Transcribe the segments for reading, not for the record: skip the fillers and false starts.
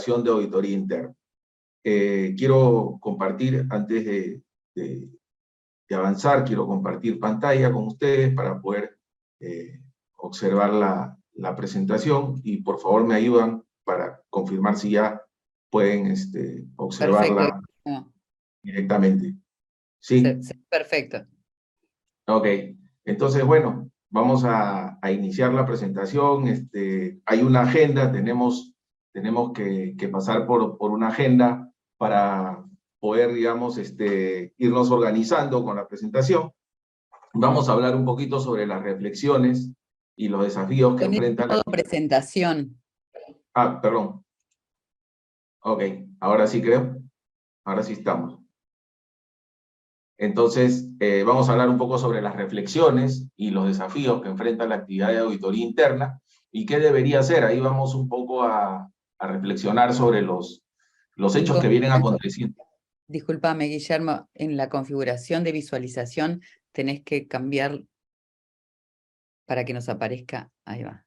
operación de auditoría interna. Quiero compartir, antes de avanzar, quiero compartir pantalla con ustedes para poder observar la presentación, y por favor me ayudan para confirmar si ya pueden observarla. Perfecto. Directamente. ¿Sí? Perfecto. Ok, entonces, bueno, vamos a iniciar la presentación. Hay una agenda, tenemos que pasar por una agenda para poder, digamos, irnos organizando con la presentación. Vamos a hablar un poquito sobre las reflexiones y los desafíos que enfrentan la presentación. Ah, perdón. Ok, ahora sí creo. Ahora sí estamos. Entonces, vamos a hablar un poco sobre las reflexiones y los desafíos que enfrenta la actividad de auditoría interna y qué debería hacer. Ahí vamos un poco a reflexionar sobre los hechos que vienen aconteciendo. Discúlpame, Guillermo, en la configuración de visualización tenés que cambiar para que nos aparezca. Ahí va.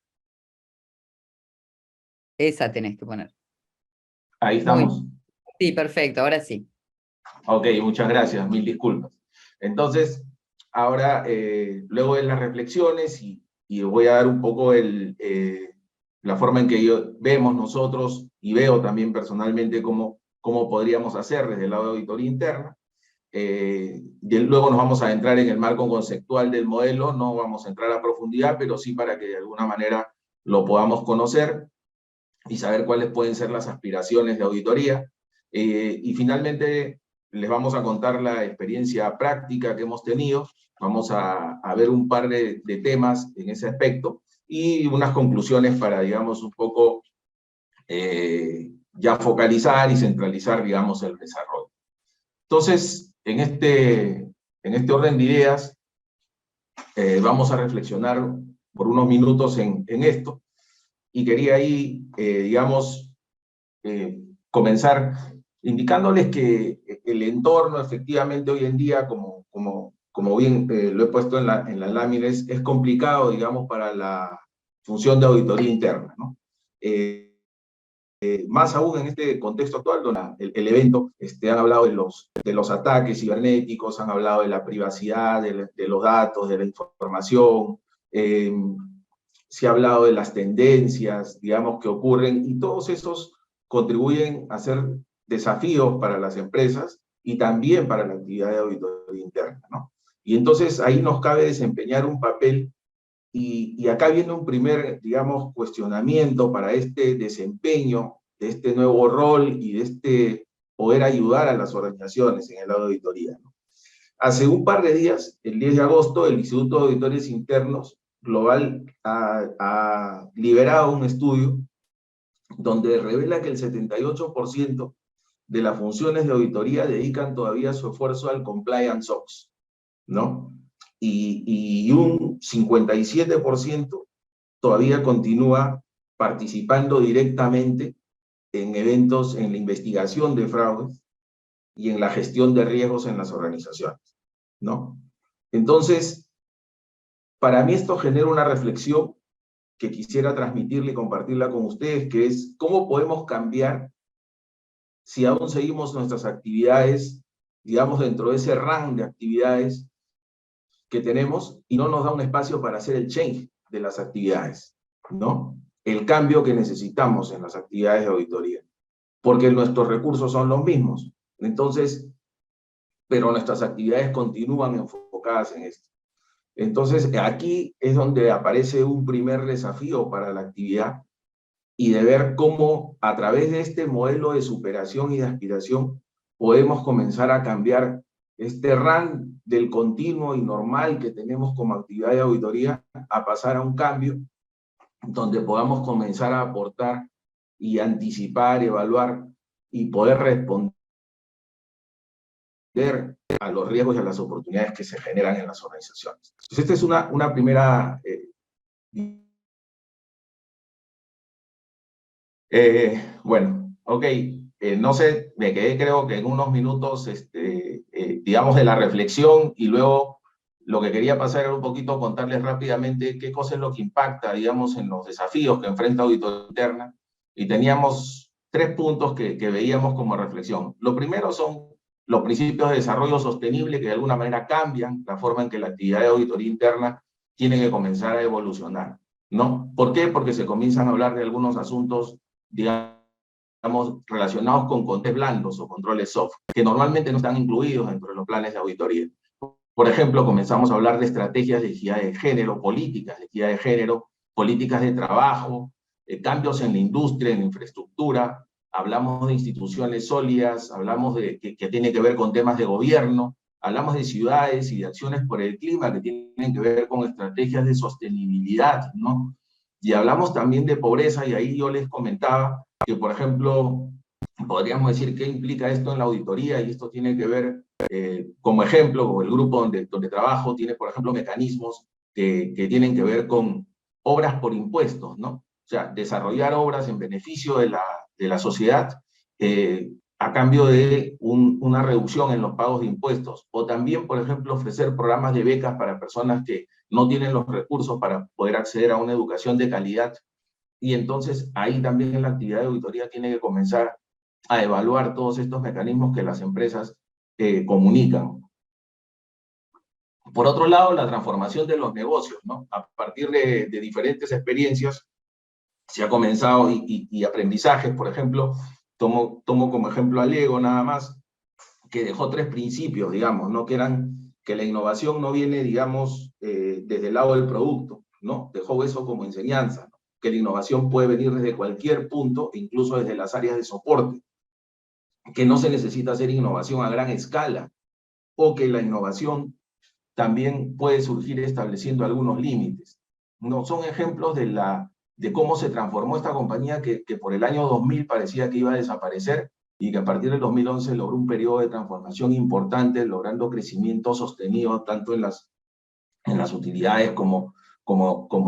Esa tenés que poner. Ahí estamos. Sí, perfecto, ahora sí. Ok, muchas gracias, mil disculpas. Entonces, ahora, luego de las reflexiones, y voy a dar un poco la forma en que vemos nosotros, y veo también personalmente cómo podríamos hacer desde el lado de auditoría interna. Y luego nos vamos a entrar en el marco conceptual del modelo, no vamos a entrar a profundidad, pero sí para que de alguna manera lo podamos conocer y saber cuáles pueden ser las aspiraciones de auditoría. Y finalmente les vamos a contar la experiencia práctica que hemos tenido, vamos a ver un par de temas en ese aspecto, y unas conclusiones para, digamos, un poco ya focalizar y centralizar, digamos, el desarrollo. Entonces, en este orden de ideas, vamos a reflexionar por unos minutos en esto, y quería ahí, digamos, comenzar indicándoles que el entorno efectivamente hoy en día, como bien lo he puesto en la lámina, es complicado, digamos, para la función de auditoría interna, ¿no? Más aún en este contexto actual, donde el evento, han hablado de los ataques cibernéticos, han hablado de la privacidad, de los datos, de la información, se ha hablado de las tendencias, digamos, que ocurren, y todos esos contribuyen a ser desafíos para las empresas y también para la actividad de auditoría interna, ¿no? Y entonces ahí nos cabe desempeñar un papel, y acá viene un primer, digamos, cuestionamiento para este desempeño de este nuevo rol y de poder ayudar a las organizaciones en el lado de auditoría, ¿no? Hace un par de días, el 10 de agosto, el Instituto de Auditores Internos Global ha liberado un estudio donde revela que el 78% de las funciones de auditoría dedican todavía su esfuerzo al compliance ops, ¿no? Y un 57% todavía continúa participando directamente en eventos, en la investigación de fraudes y en la gestión de riesgos en las organizaciones, ¿no? Entonces, para mí esto genera una reflexión que quisiera transmitirle y compartirla con ustedes, que es cómo podemos cambiar si aún seguimos nuestras actividades, digamos, dentro de ese rango de actividades que tenemos, y no nos da un espacio para hacer el change de las actividades, ¿no? El cambio que necesitamos en las actividades de auditoría, porque nuestros recursos son los mismos. Entonces, pero nuestras actividades continúan enfocadas en esto. Entonces, aquí es donde aparece un primer desafío para la actividad, y de ver cómo a través de este modelo de superación y de aspiración podemos comenzar a cambiar este run del continuo y normal que tenemos como actividad de auditoría a pasar a un cambio donde podamos comenzar a aportar y anticipar, evaluar y poder responder a los riesgos y a las oportunidades que se generan en las organizaciones. Entonces, esta es una primera... bueno, ok, no sé, me quedé creo que en unos minutos, digamos, de la reflexión, y luego lo que quería pasar era un poquito contarles rápidamente qué cosa es lo que impacta, digamos, en los desafíos que enfrenta auditoría interna, y teníamos tres puntos que veíamos como reflexión. Lo primero son los principios de desarrollo sostenible que de alguna manera cambian la forma en que la actividad de auditoría interna tiene que comenzar a evolucionar, ¿no? ¿Por qué? Porque se comienzan a hablar de algunos asuntos, digamos, relacionados con controles blandos o controles soft, que normalmente no están incluidos dentro de los planes de auditoría. Por ejemplo, comenzamos a hablar de estrategias de equidad de género, políticas de equidad de género, políticas de trabajo, cambios en la industria, en la infraestructura, hablamos de instituciones sólidas, hablamos de que tiene que ver con temas de gobierno, hablamos de ciudades y de acciones por el clima que tienen que ver con estrategias de sostenibilidad, ¿no? Y hablamos también de pobreza, y ahí yo les comentaba que, por ejemplo, podríamos decir qué implica esto en la auditoría, y esto tiene que ver, como ejemplo, el grupo donde trabajo tiene, por ejemplo, mecanismos que tienen que ver con obras por impuestos, ¿no? O sea, desarrollar obras en beneficio de la sociedad a cambio de una reducción en los pagos de impuestos. O también, por ejemplo, ofrecer programas de becas para personas que no tienen los recursos para poder acceder a una educación de calidad. Y entonces ahí también la actividad de auditoría tiene que comenzar a evaluar todos estos mecanismos que las empresas comunican. Por otro lado, la transformación de los negocios, ¿no? A partir de diferentes experiencias se ha comenzado y aprendizajes, por ejemplo, tomo como ejemplo a Lego nada más, que dejó tres principios, digamos, ¿no? Que eran que la innovación no viene, digamos, desde el lado del producto, ¿no? Dejó eso como enseñanza, ¿no? Que la innovación puede venir desde cualquier punto, incluso desde las áreas de soporte, que no se necesita hacer innovación a gran escala, o que la innovación también puede surgir estableciendo algunos límites. No, son ejemplos de cómo se transformó esta compañía que por el año 2000 parecía que iba a desaparecer y que a partir del 2011 logró un periodo de transformación importante, logrando crecimiento sostenido tanto en las utilidades como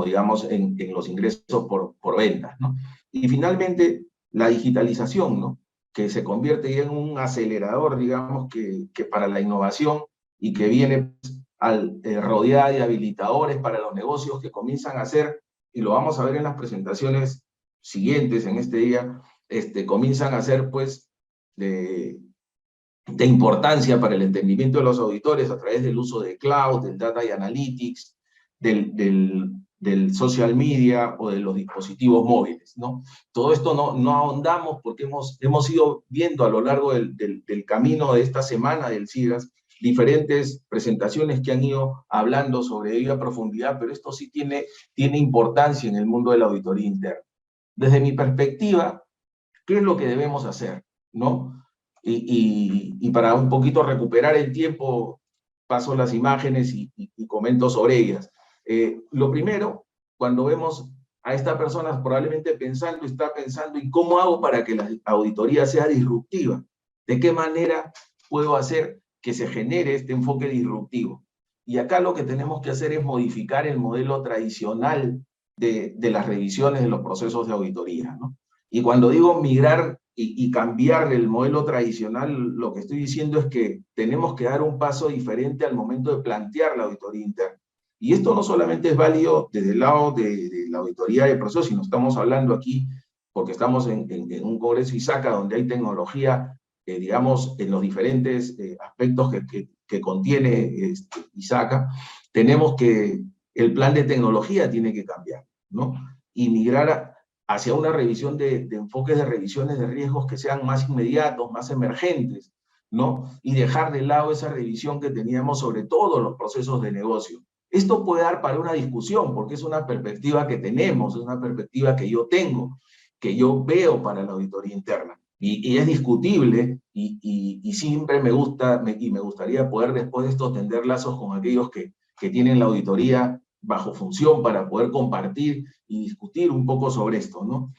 digamos, en los ingresos por ventas, ¿no? Y finalmente, la digitalización, ¿no? Que se convierte ya en un acelerador, digamos, que para la innovación y que viene rodeada de habilitadores para los negocios que comienzan a hacer, y lo vamos a ver en las presentaciones siguientes en este día, comienzan a ser, pues, de importancia para el entendimiento de los auditores a través del uso de cloud, del data y analytics, del social media o de los dispositivos móviles, ¿no? Todo esto no ahondamos porque hemos ido viendo a lo largo del camino de esta semana del CIGAS diferentes presentaciones que han ido hablando sobre ello a profundidad, pero esto sí tiene importancia en el mundo de la auditoría interna. Desde mi perspectiva, ¿qué es lo que debemos hacer, no? Y para un poquito recuperar el tiempo, paso las imágenes y comento sobre ellas. Lo primero, cuando vemos a esta persona probablemente está pensando en cómo hago para que la auditoría sea disruptiva, de qué manera puedo hacer que se genere este enfoque disruptivo. Y acá lo que tenemos que hacer es modificar el modelo tradicional de las revisiones de los procesos de auditoría, ¿no? Y cuando digo migrar y cambiar el modelo tradicional, lo que estoy diciendo es que tenemos que dar un paso diferente al momento de plantear la auditoría interna. Y esto no solamente es válido desde el lado de la auditoría de procesos, sino estamos hablando aquí, porque estamos en un congreso ISACA donde hay tecnología, digamos, en los diferentes aspectos que contiene ISACA, tenemos que el plan de tecnología tiene que cambiar, ¿no? Y migrar hacia una revisión de enfoques de revisiones de riesgos que sean más inmediatos, más emergentes, ¿no? Y dejar de lado esa revisión que teníamos sobre todos los procesos de negocio. Esto puede dar para una discusión, porque es una perspectiva que tenemos, es una perspectiva que yo tengo, que yo veo para la auditoría interna. Y es discutible, y siempre me gustaría poder después de esto tender lazos con aquellos que tienen la auditoría bajo función para poder compartir y discutir un poco sobre esto, ¿no?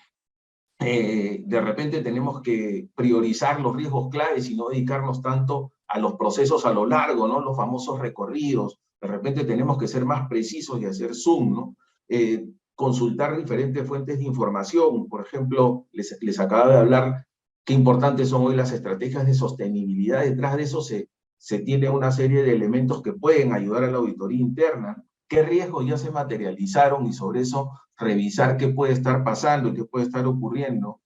De repente tenemos que priorizar los riesgos claves y no dedicarnos tanto a los procesos a lo largo, ¿no? Los famosos recorridos. De repente tenemos que ser más precisos y hacer zoom, ¿no? Consultar diferentes fuentes de información. Por ejemplo, les acabo de hablar qué importantes son hoy las estrategias de sostenibilidad. Detrás de eso se tiene una serie de elementos que pueden ayudar a la auditoría interna. ¿Qué riesgos ya se materializaron? Y sobre eso revisar qué puede estar pasando y qué puede estar ocurriendo.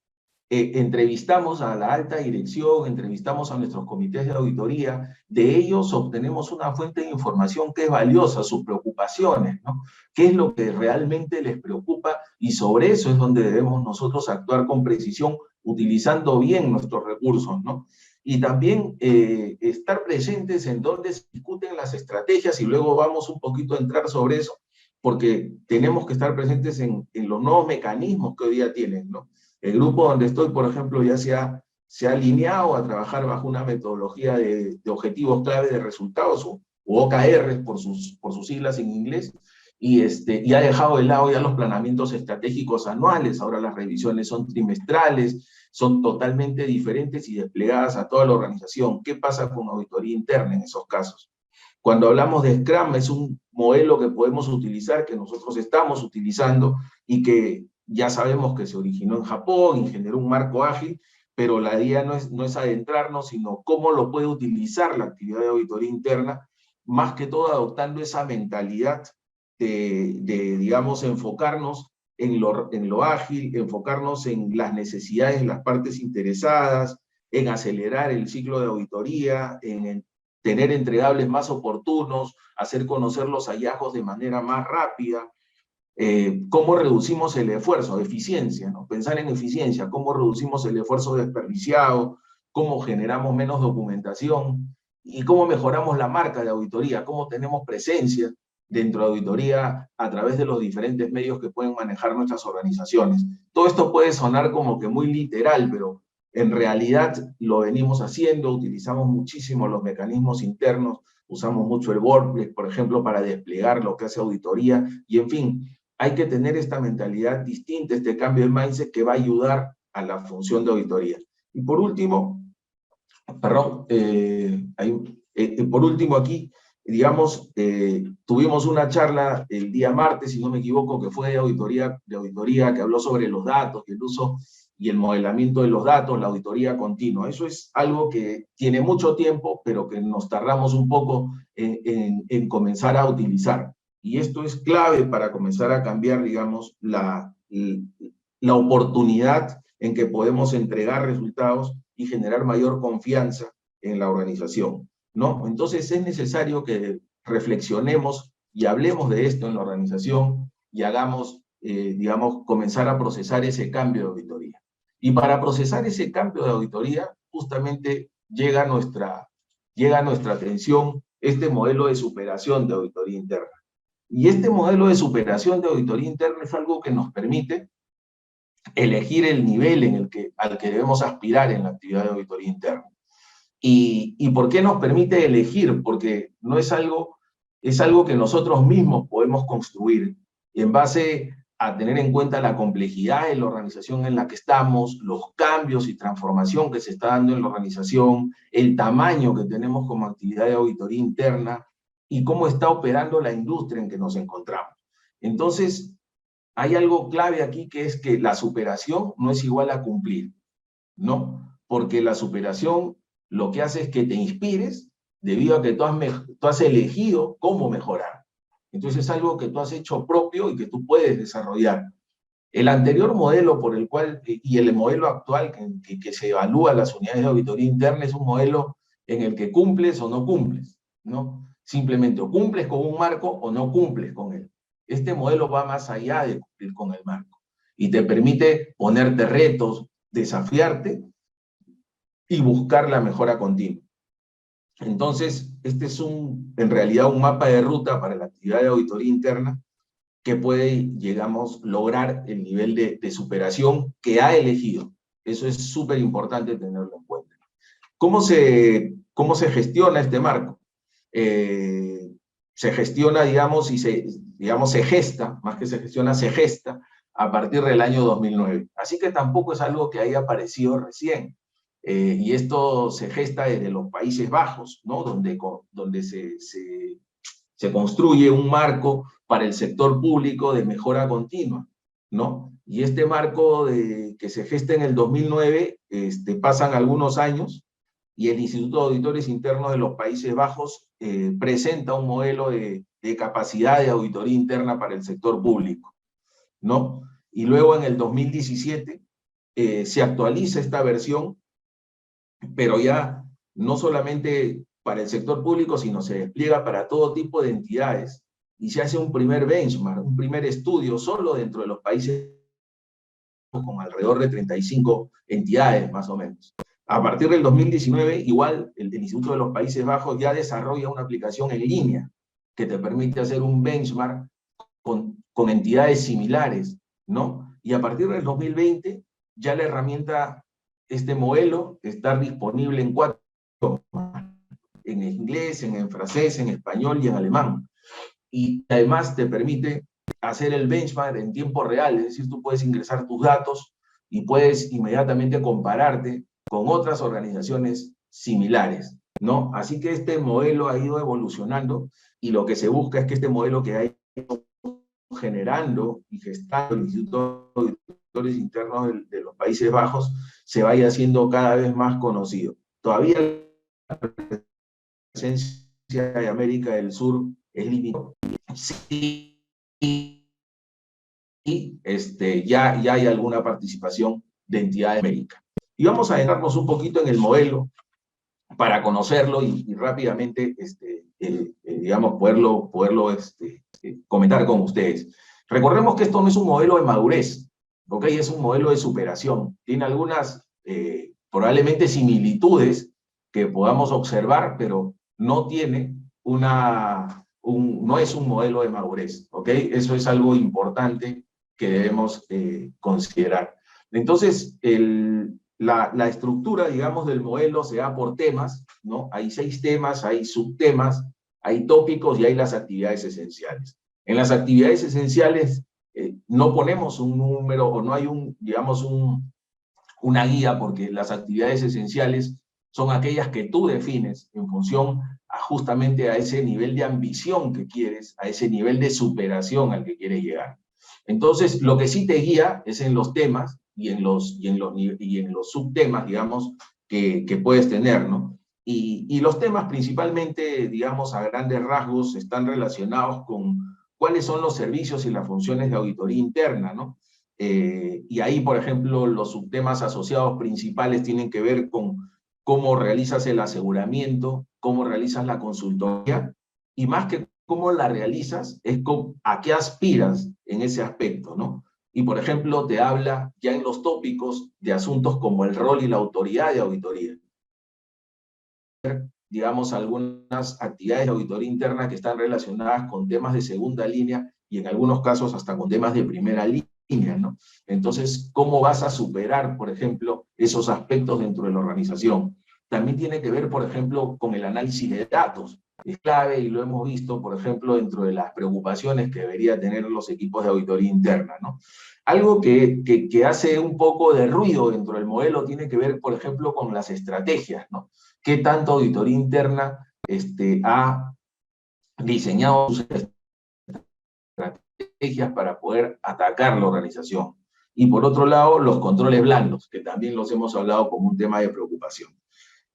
entrevistamos a la alta dirección, entrevistamos a nuestros comités de auditoría, de ellos obtenemos una fuente de información que es valiosa, sus preocupaciones, ¿no? ¿Qué es lo que realmente les preocupa? Y sobre eso es donde debemos nosotros actuar con precisión, utilizando bien nuestros recursos, ¿no? Y también estar presentes en donde se discuten las estrategias, y luego vamos un poquito a entrar sobre eso, porque tenemos que estar presentes en los nuevos mecanismos que hoy día tienen, ¿no? El grupo donde estoy, por ejemplo, ya se ha alineado a trabajar bajo una metodología de objetivos clave de resultados, o OKR por sus siglas en inglés, y ha dejado de lado ya los planeamientos estratégicos anuales. Ahora las revisiones son trimestrales, son totalmente diferentes y desplegadas a toda la organización. ¿Qué pasa con auditoría interna en esos casos? Cuando hablamos de Scrum, es un modelo que podemos utilizar, que nosotros estamos utilizando, y que ya sabemos que se originó en Japón y generó un marco ágil, pero la idea no es adentrarnos, sino cómo lo puede utilizar la actividad de auditoría interna, más que todo adoptando esa mentalidad digamos, enfocarnos en lo ágil, enfocarnos en las necesidades de las partes interesadas, en acelerar el ciclo de auditoría, en tener entregables más oportunos, hacer conocer los hallazgos de manera más rápida. ¿Cómo reducimos el esfuerzo? Eficiencia, ¿no? Pensar en eficiencia, cómo reducimos el esfuerzo desperdiciado, cómo generamos menos documentación y cómo mejoramos la marca de auditoría, cómo tenemos presencia dentro de auditoría a través de los diferentes medios que pueden manejar nuestras organizaciones. Todo esto puede sonar como que muy literal, pero en realidad lo venimos haciendo, utilizamos muchísimo los mecanismos internos, usamos mucho el WordPress, por ejemplo, para desplegar lo que hace auditoría, y en fin, hay que tener esta mentalidad distinta, este cambio de mindset que va a ayudar a la función de auditoría. Y por último, perdón, por último aquí, digamos, tuvimos una charla el día martes, si no me equivoco, que fue de auditoría, que habló sobre los datos, el uso y el modelamiento de los datos, la auditoría continua. Eso es algo que tiene mucho tiempo, pero que nos tardamos un poco en comenzar a utilizar. Y esto es clave para comenzar a cambiar, digamos, la oportunidad en que podemos entregar resultados y generar mayor confianza en la organización, ¿no? Entonces es necesario que reflexionemos y hablemos de esto en la organización y hagamos, digamos, comenzar a procesar ese cambio de auditoría. Y para procesar ese cambio de auditoría, justamente llega a nuestra atención este modelo de superación de auditoría interna. Y este modelo de superación de auditoría interna es algo que nos permite elegir el nivel al que debemos aspirar en la actividad de auditoría interna. ¿Y por qué nos permite elegir? Porque no es algo que nosotros mismos podemos construir en base a tener en cuenta la complejidad de la organización en la que estamos, los cambios y transformación que se está dando en la organización, el tamaño que tenemos como actividad de auditoría interna y cómo está operando la industria en que nos encontramos. Entonces, hay algo clave aquí, que es que la superación no es igual a cumplir, ¿no? Porque la superación lo que hace es que te inspires debido a que tú has elegido cómo mejorar. Entonces es algo que tú has hecho propio y que tú puedes desarrollar. El anterior modelo por el cual, y el modelo actual que se evalúa las unidades de auditoría interna, es un modelo en el que cumples o no cumples, ¿no? Simplemente o cumples con un marco o no cumples con él. Este modelo va más allá de cumplir con el marco y te permite ponerte retos, desafiarte y buscar la mejora continua. Entonces, este es en realidad un mapa de ruta para la actividad de auditoría interna que puede, digamos, lograr el nivel de superación que ha elegido. Eso es súper importante tenerlo en cuenta. ¿Cómo se gestiona este marco? Se gestiona, digamos, se gesta, más que se gestiona, se gesta a partir del año 2009. Así que tampoco es algo que haya aparecido recién. Y esto se gesta desde los Países Bajos, ¿no? Donde se construye un marco para el sector público de mejora continua, ¿no? Y este marco que se gesta en el 2009, pasan algunos años, y el Instituto de Auditores Internos de los Países Bajos presenta un modelo de capacidad de auditoría interna para el sector público, ¿no? Y luego en el 2017 se actualiza esta versión, pero ya no solamente para el sector público, sino se despliega para todo tipo de entidades, y se hace un primer benchmark, un primer estudio solo dentro de los países con alrededor de 35 entidades más o menos. A partir del 2019, igual el Instituto de los Países Bajos ya desarrolla una aplicación en línea que te permite hacer un benchmark con entidades similares, ¿no? Y a partir del 2020, ya la herramienta, este modelo, está disponible en 4 idiomas, en inglés, en francés, en español y en alemán. Y además te permite hacer el benchmark en tiempo real, es decir, tú puedes ingresar tus datos y puedes inmediatamente compararte con otras organizaciones similares, ¿no? Así que este modelo ha ido evolucionando, y lo que se busca es que este modelo que ha ido generando y gestando el Instituto de Auditores Internos de los Países Bajos se vaya haciendo cada vez más conocido. Todavía la presencia de América del Sur es limitada. Sí, y ya hay alguna participación de entidades de América. Y vamos a adentrarnos un poquito en el modelo para conocerlo y rápidamente, digamos, poderlo comentar con ustedes. Recordemos que esto no es un modelo de madurez, ¿ok? Es un modelo de superación. Tiene algunas, probablemente, similitudes que podamos observar, pero no tiene no es un modelo de madurez, ¿ok? Eso es algo importante que debemos considerar. Entonces, la estructura, digamos, del modelo se da por temas, ¿no? Hay 6 temas, hay subtemas, hay tópicos y hay las actividades esenciales. En las actividades esenciales no ponemos un número o no hay digamos, una guía, porque las actividades esenciales son aquellas que tú defines en función justamente a ese nivel de ambición que quieres, a ese nivel de superación al que quieres llegar. Entonces, lo que sí te guía es en los temas y en los subtemas, digamos, que puedes tener, ¿no? Y los temas principalmente, digamos, a grandes rasgos, están relacionados con cuáles son los servicios y las funciones de auditoría interna, ¿no? Y ahí, por ejemplo, los subtemas asociados principales tienen que ver con cómo realizas el aseguramiento, cómo realizas la consultoría, y más que cómo la realizas, es a qué aspiras en ese aspecto, ¿no? Y, por ejemplo, te habla ya en los tópicos de asuntos como el rol y la autoridad de auditoría. Digamos, algunas actividades de auditoría interna que están relacionadas con temas de segunda línea y en algunos casos hasta con temas de primera línea, ¿no? Entonces, ¿cómo vas a superar, por ejemplo, esos aspectos dentro de la organización? También tiene que ver, por ejemplo, con el análisis de datos. Es clave, y lo hemos visto, por ejemplo, dentro de las preocupaciones que debería tener los equipos de auditoría interna, ¿no? Algo que hace un poco de ruido dentro del modelo tiene que ver, por ejemplo, con las estrategias, ¿no? ¿Qué tanto auditoría interna ha diseñado sus estrategias para poder atacar la organización? Y por otro lado, los controles blandos, que también los hemos hablado como un tema de preocupación.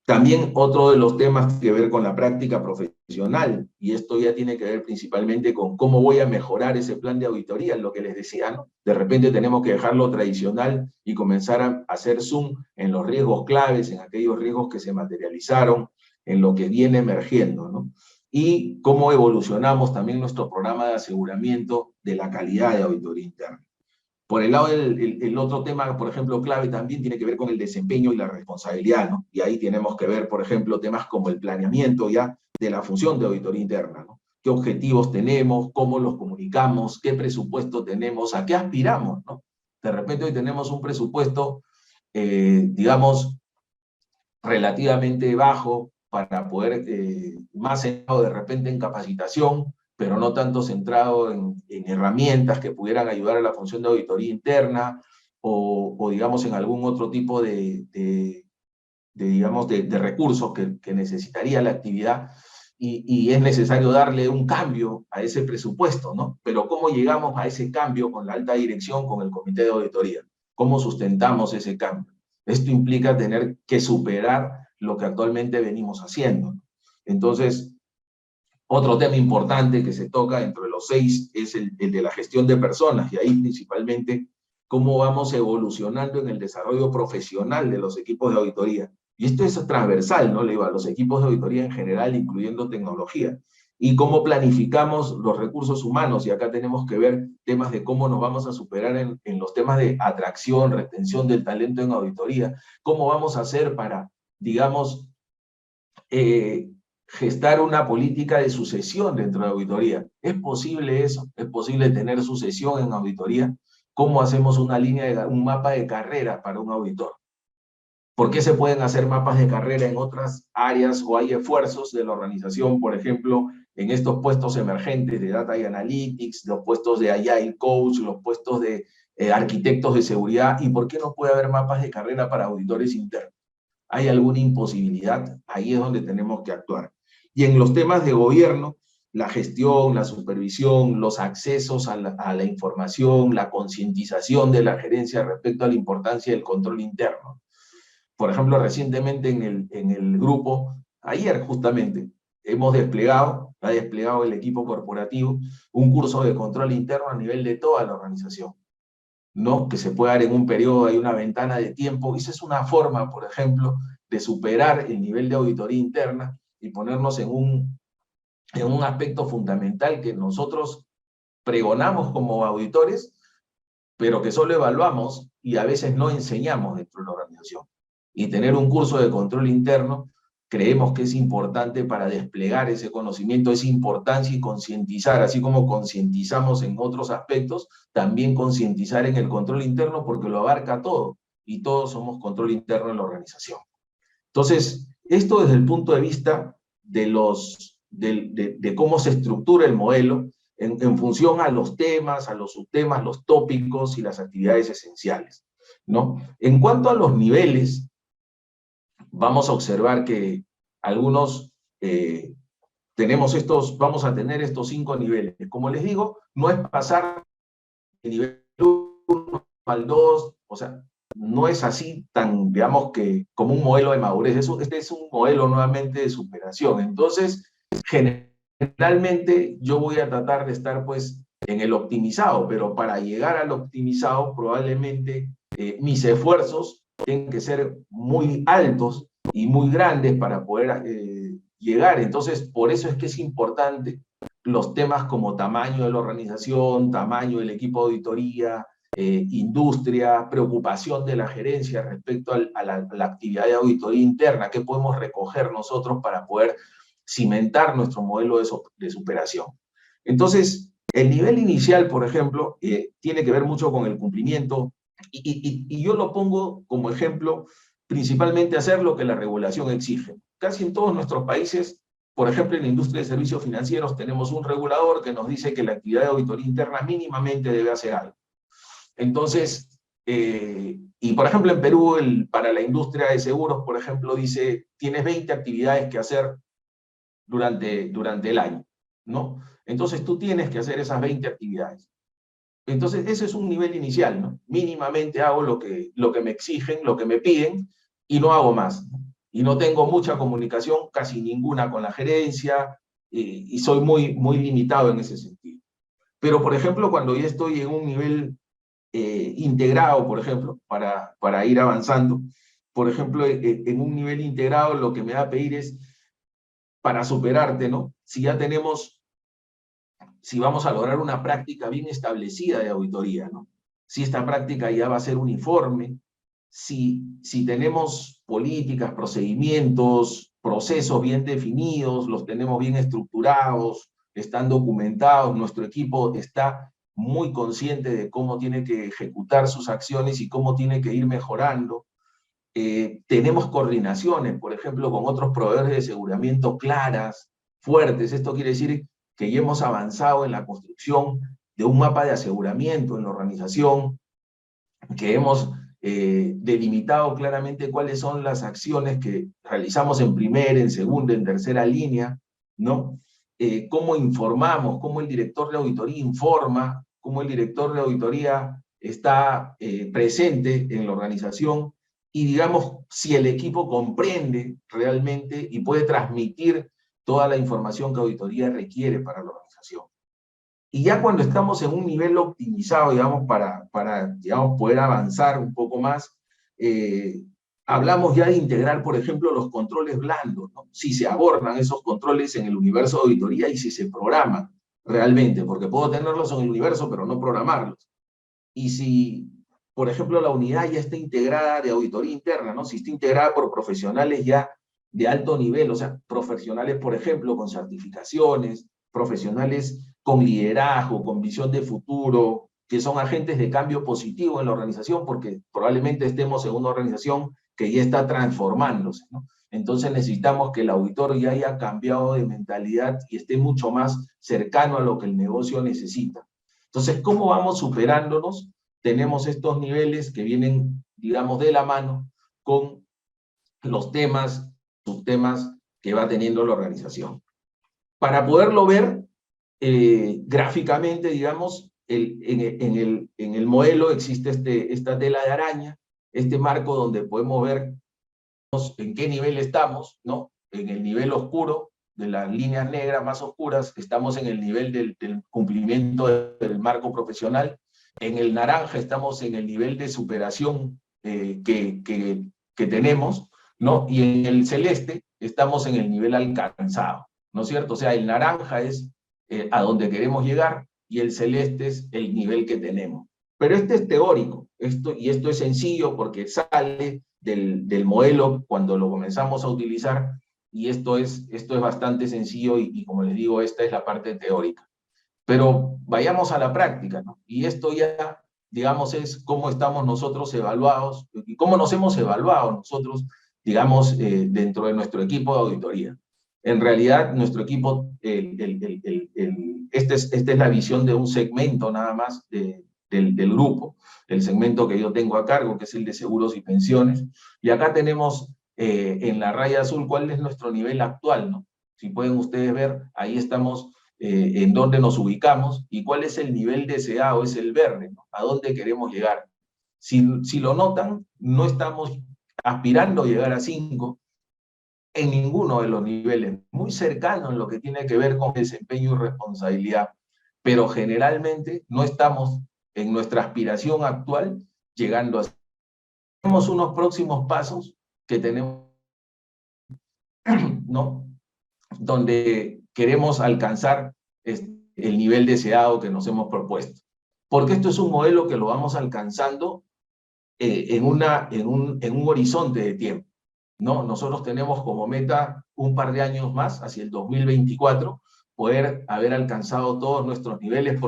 También otro de los temas tiene que ver con la práctica profesional, y esto ya tiene que ver principalmente con cómo voy a mejorar ese plan de auditoría, lo que les decía, ¿no? De repente tenemos que dejarlo tradicional y comenzar a hacer zoom en los riesgos claves, en aquellos riesgos que se materializaron, en lo que viene emergiendo, ¿no? Y cómo evolucionamos también nuestro programa de aseguramiento de la calidad de auditoría interna. Por el lado el otro tema, por ejemplo, clave también tiene que ver con el desempeño y la responsabilidad, ¿no? Y ahí tenemos que ver, por ejemplo, temas como el planeamiento ya de la función de auditoría interna, ¿no? ¿Qué objetivos tenemos? ¿Cómo los comunicamos? ¿Qué presupuesto tenemos? ¿A qué aspiramos, no? De repente hoy tenemos un presupuesto, digamos, relativamente bajo para poder, más centrado de repente en capacitación, pero no tanto centrado en herramientas que pudieran ayudar a la función de auditoría interna, o digamos en algún otro tipo digamos, de recursos que necesitaría la actividad, y es necesario darle un cambio a ese presupuesto, ¿no? Pero ¿cómo llegamos a ese cambio con la alta dirección, con el comité de auditoría? ¿Cómo sustentamos ese cambio? Esto implica tener que superar lo que actualmente venimos haciendo. Entonces, otro tema importante que se toca dentro de los 6 es el de la gestión de personas, y ahí principalmente cómo vamos evolucionando en el desarrollo profesional de los equipos de auditoría. Y esto es transversal, ¿no? Le digo, a los equipos de auditoría en general, incluyendo tecnología. Y cómo planificamos los recursos humanos, y acá tenemos que ver temas de cómo nos vamos a superar en los temas de atracción, retención del talento en auditoría, cómo vamos a hacer para, digamos, gestar una política de sucesión dentro de auditoría. ¿Es posible eso? ¿Es posible tener sucesión en auditoría? ¿Cómo hacemos una línea, un mapa de carrera para un auditor? ¿Por qué se pueden hacer mapas de carrera en otras áreas o hay esfuerzos de la organización, por ejemplo, en estos puestos emergentes de Data y Analytics, los puestos de Agile Coach, los puestos de arquitectos de seguridad? ¿Y por qué no puede haber mapas de carrera para auditores internos? ¿Hay alguna imposibilidad? Ahí es donde tenemos que actuar. Y en los temas de gobierno, la gestión, la supervisión, los accesos a la información, la concientización de la gerencia respecto a la importancia del control interno. Por ejemplo, recientemente en el grupo, ayer justamente, ha desplegado el equipo corporativo un curso de control interno a nivel de toda la organización, ¿no? Que se puede dar en un periodo, hay una ventana de tiempo, y esa es una forma, por ejemplo, de superar el nivel de auditoría interna y ponernos en un aspecto fundamental que nosotros pregonamos como auditores, pero que solo evaluamos y a veces no enseñamos dentro de la organización. Y tener un curso de control interno creemos que es importante para desplegar ese conocimiento, esa importancia y concientizar, así como concientizamos en otros aspectos, también concientizar en el control interno porque lo abarca todo y todos somos control interno en la organización. Entonces, esto desde el punto de vista de cómo se estructura el modelo en función a los temas, a los subtemas, los tópicos y las actividades esenciales, ¿no? En cuanto a los niveles, vamos a observar que algunos vamos a tener estos 5 niveles. Como les digo, no es pasar de nivel 1 al 2, o sea, no es así tan, digamos, que como un modelo de madurez. Este es un modelo nuevamente de superación. Entonces, generalmente yo voy a tratar de estar pues en el optimizado, pero para llegar al optimizado probablemente mis esfuerzos tienen que ser muy altos y muy grandes para poder llegar. Entonces, por eso es que es importante los temas como tamaño de la organización, tamaño del equipo de auditoría, industria, preocupación de la gerencia respecto a la actividad de auditoría interna, qué podemos recoger nosotros para poder cimentar nuestro modelo de superación. Entonces, el nivel inicial, por ejemplo, tiene que ver mucho con el cumplimiento, y yo lo pongo como ejemplo, principalmente hacer lo que la regulación exige. Casi en todos nuestros países, por ejemplo, en la industria de servicios financieros, tenemos un regulador que nos dice que la actividad de auditoría interna mínimamente debe hacer algo. Entonces, y por ejemplo en Perú, para la industria de seguros, por ejemplo, dice, tienes 20 actividades que hacer durante el año, ¿no? Entonces tú tienes que hacer esas 20 actividades. Entonces ese es un nivel inicial, ¿no? Mínimamente hago lo que me exigen, lo que me piden, y no hago más, ¿no? Y no tengo mucha comunicación, casi ninguna con la gerencia, y soy muy limitado en ese sentido. Pero, por ejemplo, cuando ya estoy en un nivel integrado, por ejemplo, para ir avanzando, por ejemplo, en un nivel integrado lo que me va a pedir es, para superarte, ¿no? Si vamos a lograr una práctica bien establecida de auditoría, ¿no? Si esta práctica ya va a ser uniforme, si tenemos políticas, procedimientos, procesos bien definidos, los tenemos bien estructurados, están documentados, nuestro equipo está muy consciente de cómo tiene que ejecutar sus acciones y cómo tiene que ir mejorando. Tenemos coordinaciones, por ejemplo, con otros proveedores de aseguramiento claras, fuertes. Esto quiere decir que ya hemos avanzado en la construcción de un mapa de aseguramiento en la organización, que hemos delimitado claramente cuáles son las acciones que realizamos en primera, en segunda, en tercera línea, ¿no? Cómo informamos, cómo el director de auditoría informa, cómo el director de auditoría está presente en la organización, y digamos, si el equipo comprende realmente y puede transmitir toda la información que auditoría requiere para la organización. Y ya cuando estamos en un nivel optimizado, digamos, digamos, poder avanzar un poco más, hablamos ya de integrar, por ejemplo, los controles blandos, ¿no? Si se abordan esos controles en el universo de auditoría y si se programan realmente, porque puedo tenerlos en el universo, pero no programarlos. Y si, por ejemplo, la unidad ya está integrada de auditoría interna, ¿no? Si está integrada por profesionales ya de alto nivel, o sea, profesionales, por ejemplo, con certificaciones, profesionales con liderazgo, con visión de futuro, que son agentes de cambio positivo en la organización, porque probablemente estemos en una organización que ya está transformándose, ¿no? Entonces necesitamos que el auditor ya haya cambiado de mentalidad y esté mucho más cercano a lo que el negocio necesita. Entonces, ¿cómo vamos superándonos? Tenemos estos niveles que vienen, digamos, de la mano con los temas, subtemas que va teniendo la organización. Para poderlo ver gráficamente, digamos, en el modelo existe esta tela de araña, este marco donde podemos ver en qué nivel estamos, ¿no? En el nivel oscuro, de las líneas negras más oscuras, estamos en el nivel del cumplimiento del marco profesional. En el naranja estamos en el nivel de superación que tenemos, ¿no? Y en el celeste estamos en el nivel alcanzado, ¿no es cierto? O sea, el naranja es a donde queremos llegar y el celeste es el nivel que tenemos. Pero este es teórico, y esto es sencillo porque sale del modelo cuando lo comenzamos a utilizar, y esto es bastante sencillo y como les digo, esta es la parte teórica. Pero vayamos a la práctica, ¿no? Y esto ya, digamos, es cómo estamos nosotros evaluados y cómo nos hemos evaluado nosotros, digamos, dentro de nuestro equipo de auditoría. En realidad, nuestro equipo, esta es la visión de un segmento nada más del grupo, el segmento que yo tengo a cargo, que es el de seguros y pensiones. Y acá tenemos en la raya azul cuál es nuestro nivel actual, ¿no? Si pueden ustedes ver, ahí estamos en dónde nos ubicamos y cuál es el nivel deseado, es el verde, ¿no? A dónde queremos llegar. Si lo notan, no estamos aspirando a llegar a 5 en ninguno de los niveles, muy cercano en lo que tiene que ver con desempeño y responsabilidad, pero generalmente no estamos en nuestra aspiración actual llegando a... Tenemos unos próximos pasos que tenemos, ¿no? Donde queremos alcanzar el nivel deseado que nos hemos propuesto. Porque esto es un modelo que lo vamos alcanzando en un horizonte de tiempo, ¿no? Nosotros tenemos como meta un par de años más, hacia el 2024, poder haber alcanzado todos nuestros niveles.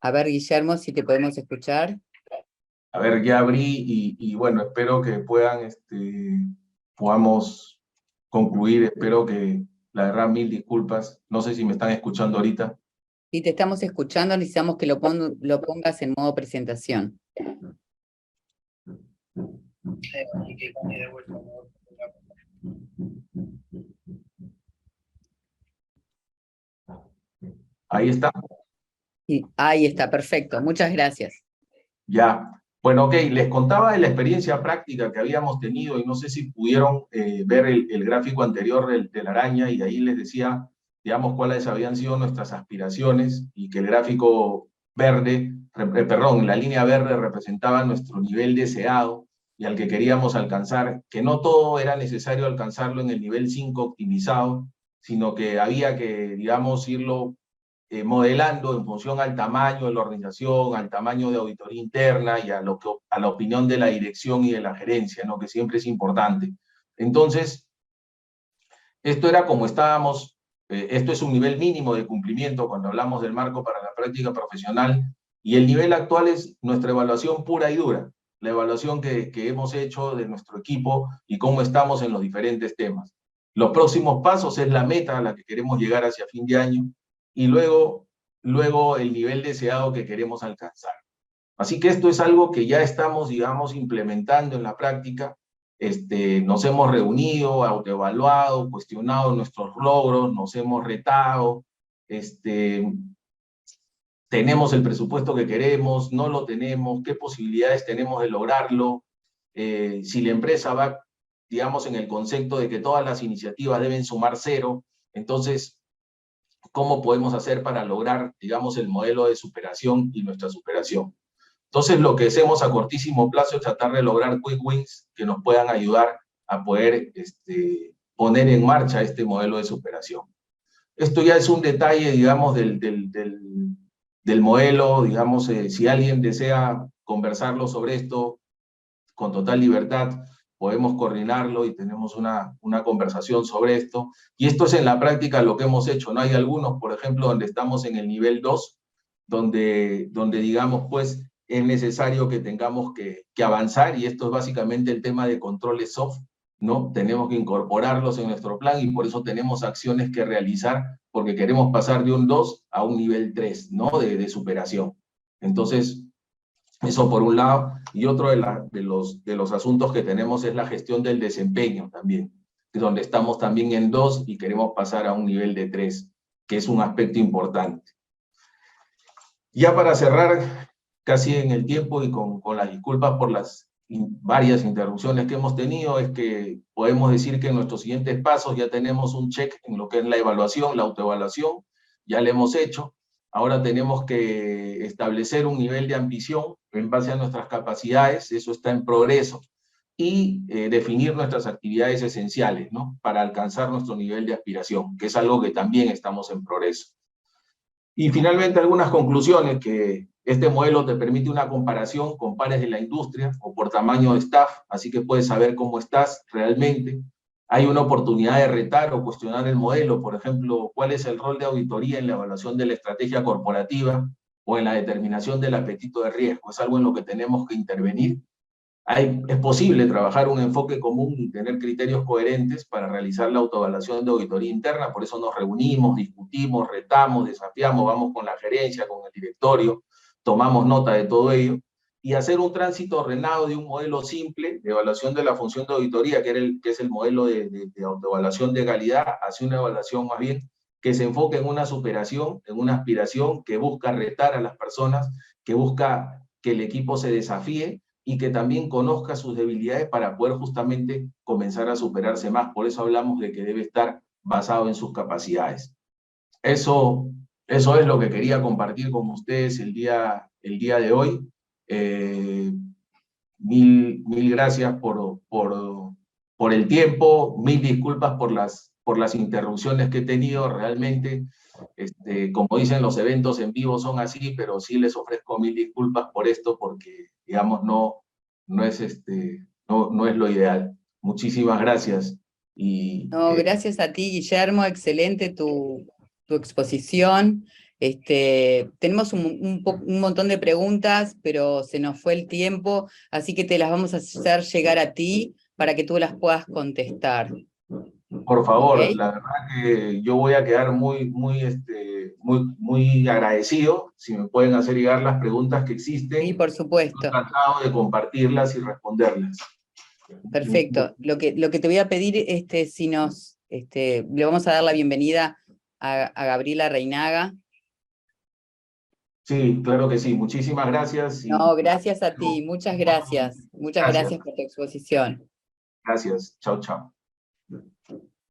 A ver, Guillermo, si te podemos escuchar. A ver, ya abrí y bueno, espero que podamos concluir. Espero que, la verdad, mil disculpas. No sé si me están escuchando ahorita. Si te estamos escuchando, necesitamos que lo pongas en modo presentación. Ahí está. Sí, ahí está, perfecto. Muchas gracias. Ya. Bueno, ok, les contaba de la experiencia práctica que habíamos tenido y no sé si pudieron ver el gráfico anterior de la araña, y ahí les decía, digamos, cuáles habían sido nuestras aspiraciones y que el gráfico verde, perdón, la línea verde representaba nuestro nivel deseado y al que queríamos alcanzar, que no todo era necesario alcanzarlo en el nivel 5 optimizado, sino que había que, digamos, irlo modelando en función al tamaño de la organización, al tamaño de auditoría interna y a la opinión de la dirección y de la gerencia, ¿no? Que siempre es importante. Entonces, esto era como estábamos, esto es un nivel mínimo de cumplimiento cuando hablamos del marco para la práctica profesional, y el nivel actual es nuestra evaluación pura y dura, la evaluación que hemos hecho de nuestro equipo y cómo estamos en los diferentes temas. Los próximos pasos es la meta a la que queremos llegar hacia fin de año, y luego el nivel deseado que queremos alcanzar. Así que esto es algo que ya estamos, digamos, implementando en la práctica. Nos hemos reunido, autoevaluado, cuestionado nuestros logros, nos hemos retado, tenemos el presupuesto que queremos, no lo tenemos, qué posibilidades tenemos de lograrlo, si la empresa va, digamos, en el concepto de que todas las iniciativas deben sumar cero, entonces, ¿cómo podemos hacer para lograr, digamos, el modelo de superación y nuestra superación? Entonces, lo que hacemos a cortísimo plazo es tratar de lograr quick wins que nos puedan ayudar a poder poner en marcha este modelo de superación. Esto ya es un detalle, digamos, del modelo, digamos, si alguien desea conversarlo sobre esto con total libertad, podemos coordinarlo y tenemos una conversación sobre esto. Y esto es en la práctica lo que hemos hecho, ¿no? Hay algunos, por ejemplo, donde estamos en el nivel 2, donde digamos, pues, es necesario que tengamos que avanzar, y esto es básicamente el tema de controles soft, ¿no? Tenemos que incorporarlos en nuestro plan y por eso tenemos acciones que realizar, porque queremos pasar de un 2 a un nivel 3, ¿no? De superación. Entonces, eso por un lado, y otro de los asuntos que tenemos es la gestión del desempeño también, donde estamos también en 2 y queremos pasar a un nivel de 3, que es un aspecto importante. Ya para cerrar, casi en el tiempo y con las disculpas por las varias interrupciones que hemos tenido, es que podemos decir que en nuestros siguientes pasos ya tenemos un check en lo que es la evaluación, la autoevaluación, ya lo hemos hecho. Ahora tenemos que establecer un nivel de ambición en base a nuestras capacidades, eso está en progreso, y definir nuestras actividades esenciales, ¿no? Para alcanzar nuestro nivel de aspiración, que es algo que también estamos en progreso. Y finalmente algunas conclusiones, que este modelo te permite una comparación con pares de la industria o por tamaño de staff, así que puedes saber cómo estás realmente. Hay una oportunidad de retar o cuestionar el modelo, por ejemplo, cuál es el rol de auditoría en la evaluación de la estrategia corporativa o en la determinación del apetito de riesgo. Es algo en lo que tenemos que intervenir. Es posible trabajar un enfoque común y tener criterios coherentes para realizar la autoevaluación de auditoría interna, por eso nos reunimos, discutimos, retamos, desafiamos, vamos con la gerencia, con el directorio, tomamos nota de todo ello, y hacer un tránsito ordenado de un modelo simple de evaluación de la función de auditoría, que es el modelo de autoevaluación de calidad, hacia una evaluación más bien que se enfoque en una superación, en una aspiración que busca retar a las personas, que busca que el equipo se desafíe, y que también conozca sus debilidades para poder justamente comenzar a superarse más. Por eso hablamos de que debe estar basado en sus capacidades. Eso es lo que quería compartir con ustedes el día de hoy. Mil gracias por el tiempo, mil disculpas por las interrupciones que he tenido. Realmente, como dicen, los eventos en vivo son así, pero sí les ofrezco mil disculpas por esto, porque, digamos, no es lo ideal. Muchísimas gracias. No, gracias a ti, Guillermo, excelente tu exposición. Tenemos un montón de preguntas, pero se nos fue el tiempo, así que te las vamos a hacer llegar a ti para que tú las puedas contestar. Por favor, ¿Okay? la verdad que yo voy a quedar muy agradecido si me pueden hacer llegar las preguntas que existen. Sí, por supuesto. He tratado de compartirlas y responderlas. Perfecto. Lo que te voy a pedir, si le vamos a dar la bienvenida a Gabriela Reinaga. Sí, claro que sí. Muchísimas gracias. No, gracias a ti. Muchas gracias. Muchas gracias por tu exposición. Gracias. Chao, chao.